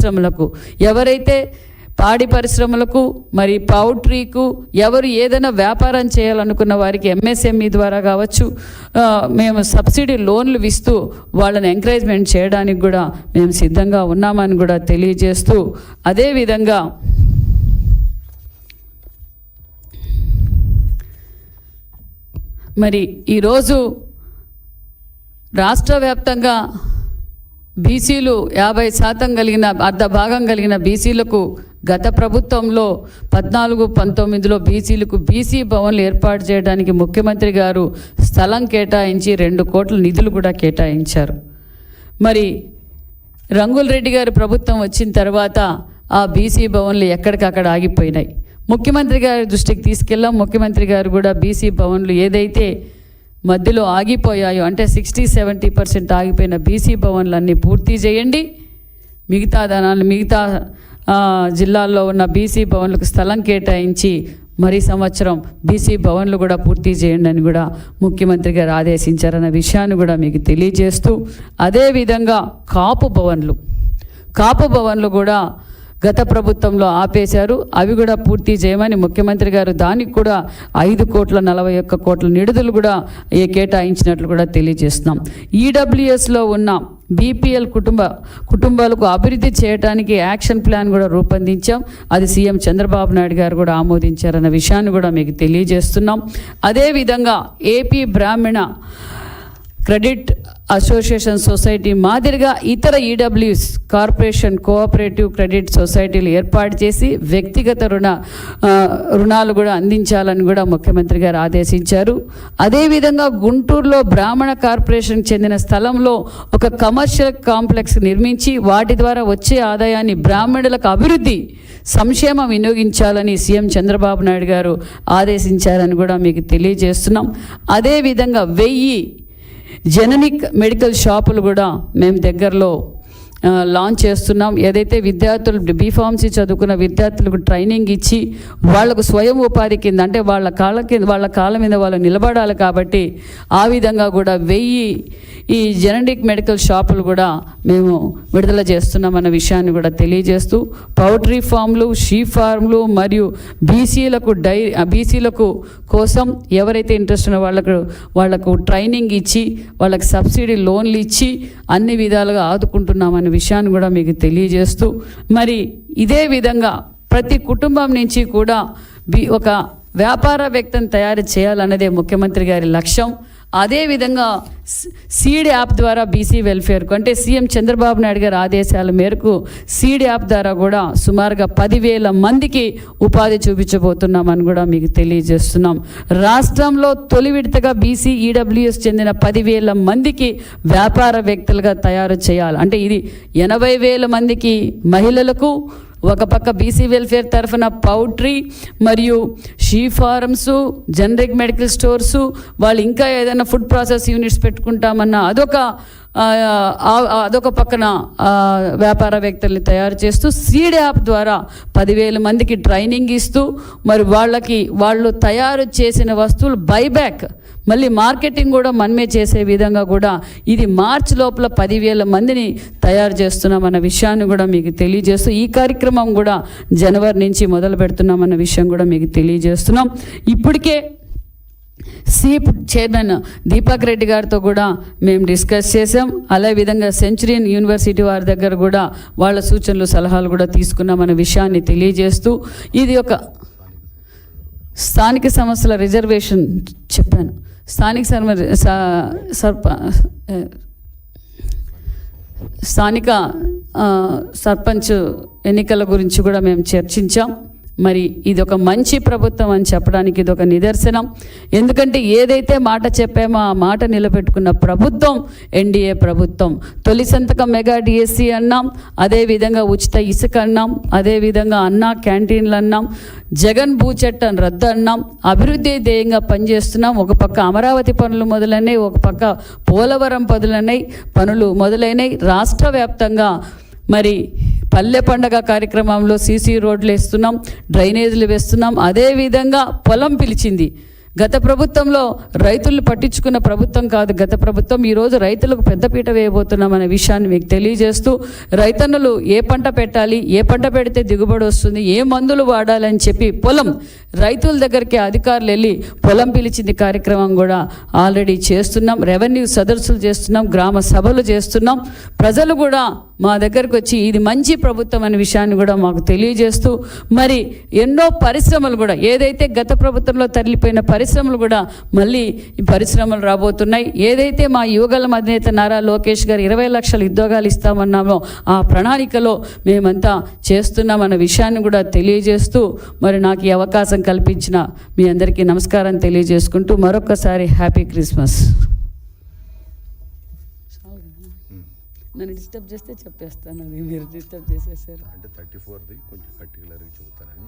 పరిశ్రమలకు, ఎవరైతే పాడి పరిశ్రమలకు మరి పౌల్ట్రీకు ఎవరు ఏదైనా వ్యాపారం చేయాలనుకున్న వారికి ఎంఎస్ఎంఈ ద్వారా కావచ్చు మేము సబ్సిడీ లోన్లు ఇస్తూ వాళ్ళని ఎంకరేజ్మెంట్ చేయడానికి కూడా మేము సిద్ధంగా ఉన్నామని కూడా తెలియజేస్తూ, అదేవిధంగా మరి ఈరోజు రాష్ట్ర వ్యాప్తంగా బీసీలు 50% కలిగిన అర్ధ భాగం కలిగిన బీసీలకు గత ప్రభుత్వంలో 14-19లో బీసీలకు బీసీ భవన్లు ఏర్పాటు చేయడానికి ముఖ్యమంత్రి గారు స్థలం కేటాయించి 2 కోట్ల నిధులు కూడా కేటాయించారు. మరి రంగుల రెడ్డి గారి ప్రభుత్వం వచ్చిన తర్వాత ఆ బీసీ భవన్లు ఎక్కడికక్కడ ఆగిపోయినాయి. ముఖ్యమంత్రి గారి దృష్టికి తీసుకెళ్ళాం. ముఖ్యమంత్రి గారు కూడా బీసీ భవన్లు ఏదైతే మధ్యలో ఆగిపోయాయో అంటే 60-70% ఆగిపోయిన బీసీ భవన్లన్నీ పూర్తి చేయండి, మిగతా జిల్లాల్లో ఉన్న బీసీ భవన్లకు స్థలం కేటాయించి మరి సంవత్సరం బీసీ భవన్లు కూడా పూర్తి చేయండి అని కూడా ముఖ్యమంత్రి గారు ఆదేశించారన్న విషయాన్ని కూడా మీకు తెలియజేస్తూ, అదేవిధంగా కాపు భవన్లు కూడా గత ప్రభుత్వంలో ఆపేశారు. అవి కూడా పూర్తి చేయమని ముఖ్యమంత్రి గారు దానికి కూడా 5,41 కోట్ల నిధులు కూడా కేటాయించినట్లు కూడా తెలియజేస్తున్నాం. ఈడబ్ల్యూఎస్లో ఉన్న బీపీఎల్ కుటుంబాలకు అభివృద్ధి చేయడానికి యాక్షన్ ప్లాన్ కూడా రూపొందించాం. అది సీఎం చంద్రబాబు నాయుడు గారు కూడా ఆమోదించారన్న విషయాన్ని కూడా మీకు తెలియజేస్తున్నాం. అదేవిధంగా ఏపీ బ్రాహ్మణ క్రెడిట్ అసోసియేషన్ సొసైటీ మాదిరిగా ఇతర ఈడబ్ల్యూఎస్ కార్పొరేషన్ కోఆపరేటివ్ క్రెడిట్ సొసైటీలు ఏర్పాటు చేసి వ్యక్తిగత రుణాలు కూడా అందించాలని కూడా ముఖ్యమంత్రి గారు ఆదేశించారు. అదేవిధంగా గుంటూరులో బ్రాహ్మణ కార్పొరేషన్కి చెందిన స్థలంలో ఒక కమర్షియల్ కాంప్లెక్స్ నిర్మించి వాటి ద్వారా వచ్చే ఆదాయాన్ని బ్రాహ్మణులకు అభివృద్ధి సంక్షేమం వినియోగించాలని సీఎం చంద్రబాబు నాయుడు గారు ఆదేశించారని కూడా మీకు తెలియజేస్తున్నాం. అదేవిధంగా 1000 జెనరిక్ మెడికల్ షాపులు కూడా మేము దగ్గరలో లాంచ్ చేస్తున్నాం. ఏదైతే విద్యార్థులు బీఫార్మసీ చదువుకున్న విద్యార్థులకు ట్రైనింగ్ ఇచ్చి వాళ్లకు స్వయం ఉపాధి కింద అంటే వాళ్ళ కాళ్ళ మీద వాళ్ళు నిలబడాలి కాబట్టి ఆ విధంగా కూడా 1000 ఈ జెనరిక్ మెడికల్ షాపులు కూడా మేము విడుదల చేస్తున్నామన్న విషయాన్ని కూడా తెలియజేస్తూ, పౌల్ట్రీ ఫామ్లు, షీప్ ఫార్మ్లు మరియు బీసీలకు కోసం ఎవరైతే ఇంట్రెస్ట్ ఉన్న వాళ్లకు ట్రైనింగ్ ఇచ్చి వాళ్ళకి సబ్సిడీ లోన్లు ఇచ్చి అన్ని విధాలుగా ఆదుకుంటున్నామన్న విషయాన్ని కూడా మీకు తెలియజేస్తూ, మరి ఇదే విధంగా ప్రతి కుటుంబం నుంచి కూడా ఒక వ్యాపారవేత్తను తయారు చేయాలన్నదే ముఖ్యమంత్రి గారి లక్ష్యం. అదేవిధంగా సీడ్ యాప్ ద్వారా బీసీ వెల్ఫేర్కు అంటే సీఎం చంద్రబాబు నాయుడు గారి ఆదేశాల మేరకు సీడ్ యాప్ ద్వారా కూడా సుమారుగా 10,000 మందికి ఉపాధి చూపించబోతున్నామని కూడా మీకు తెలియజేస్తున్నాం. రాష్ట్రంలో తొలి విడతగా బీసీ ఈడబ్ల్యూఎస్ చెందిన 10,000 మందికి వ్యాపారవేత్తలుగా తయారు చేయాలి. అంటే ఇది 80,000 మందికి మహిళలకు, ఒక పక్క బీసీ వెల్ఫేర్ తరఫున పౌల్ట్రీ మరియు sheep farms, generic medical stores, వాళ్ళు ఇంకా ఏదైనా ఫుడ్ ప్రాసెస్ యూనిట్స్ పెట్టుకుంటామన్న అదొక పక్కన వ్యాపారవేత్తల్ని తయారు చేస్తూ సీడ్ యాప్ ద్వారా 10,000 మందికి ట్రైనింగ్ ఇస్తూ మరి వాళ్ళు తయారు చేసిన వస్తువులు బైబ్యాక్ మళ్ళీ మార్కెటింగ్ కూడా మనమే చేసే విధంగా కూడా ఇది మార్చి లోపల 10,000 మందిని తయారు చేస్తున్నామన్న విషయాన్ని కూడా మీకు తెలియజేస్తూ ఈ కార్యక్రమం కూడా జనవరి నుంచి మొదలు పెడుతున్నామన్న విషయం కూడా మీకు తెలియజేస్తున్నాం. ఇప్పటికే సీప్ చైర్మన్ దీపక్ రెడ్డి గారితో కూడా మేము డిస్కస్ చేసాం. అదేవిధంగా సెంచురియన్ యూనివర్సిటీ వారి దగ్గర కూడా వాళ్ళ సూచనలు సలహాలు కూడా తీసుకున్నామన్న విషయాన్ని తెలియజేస్తూ, ఇది ఒక స్థానిక సంస్థల రిజర్వేషన్ చెప్పాను, స్థానిక సర్పంచ్ ఎన్నికల గురించి కూడా మేము చర్చించాం. మరి ఇది ఒక మంచి ప్రభుత్వం అని చెప్పడానికి ఇది ఒక నిదర్శనం. ఎందుకంటే ఏదైతే మాట చెప్పామో ఆ మాట నిలబెట్టుకున్న ప్రభుత్వం ఎన్డీఏ ప్రభుత్వం. తొలి సంతకం మెగా డిఎస్సి అన్నాం, అదేవిధంగా ఉచిత ఇసుక అన్నాం, అదేవిధంగా అన్నా క్యాంటీన్లు అన్నాం, జగన్ భూ చట్టం రద్దు అన్నాం, అభివృద్ధి ధ్యేయంగా పనిచేస్తున్నాం. ఒక పక్క అమరావతి పనులు మొదలైనవి, ఒక పక్క పోలవరం పనులు మొదలైనవి. రాష్ట్ర వ్యాప్తంగా మరి పల్లె పండగ కార్యక్రమంలో సీసీ రోడ్లు వేస్తున్నాం, డ్రైనేజీలు వేస్తున్నాం. అదేవిధంగా పొలం పిలిచింది గత ప్రభుత్వంలో రైతులు పట్టించుకున్న ప్రభుత్వం కాదు గత ప్రభుత్వం. ఈరోజు రైతులకు పెద్దపీట వేయబోతున్నాం అనే విషయాన్ని మీకు తెలియజేస్తూ, రైతన్నులు ఏ పంట పెట్టాలి, ఏ పంట పెడితే దిగుబడి వస్తుంది, ఏ మందులు వాడాలని చెప్పి రైతుల దగ్గరికి అధికారులు వెళ్ళి పొలం పిలిచింది కార్యక్రమం కూడా ఆల్రెడీ చేస్తున్నాం. రెవెన్యూ సదస్సులు చేస్తున్నాం, గ్రామ సభలు చేస్తున్నాం. ప్రజలు కూడా మా దగ్గరకు వచ్చి ఇది మంచి ప్రభుత్వం అనే విషయాన్ని కూడా మాకు తెలియజేస్తూ, మరి ఎన్నో పరిశ్రమలు కూడా ఏదైతే గత ప్రభుత్వంలో తరలిపోయిన పరిశ్రమలు కూడా మళ్ళీ ఈ పరిశ్రమలు రాబోతున్నాయి. ఏదైతే మా యువగళం అధినేత నారా లోకేష్ గారు 20 లక్షల ఉద్యోగాలు ఇస్తామన్నామో ఆ ప్రణాళికలో మేమంతా చేస్తున్నామన్న విషయాన్ని కూడా తెలియజేస్తూ, మరి నాకు ఈ అవకాశం కల్పించిన మీ అందరికీ నమస్కారం తెలియజేసుకుంటూ మరొకసారి హ్యాపీ క్రిస్మస్. నన్ను డిస్టర్బ్ చేస్తే చెప్పేస్తాను, అది మీరు డిస్టర్బ్ చేసేసారు అంటే 34ది కొంచెం పర్టికులర్గా చెబుతానని.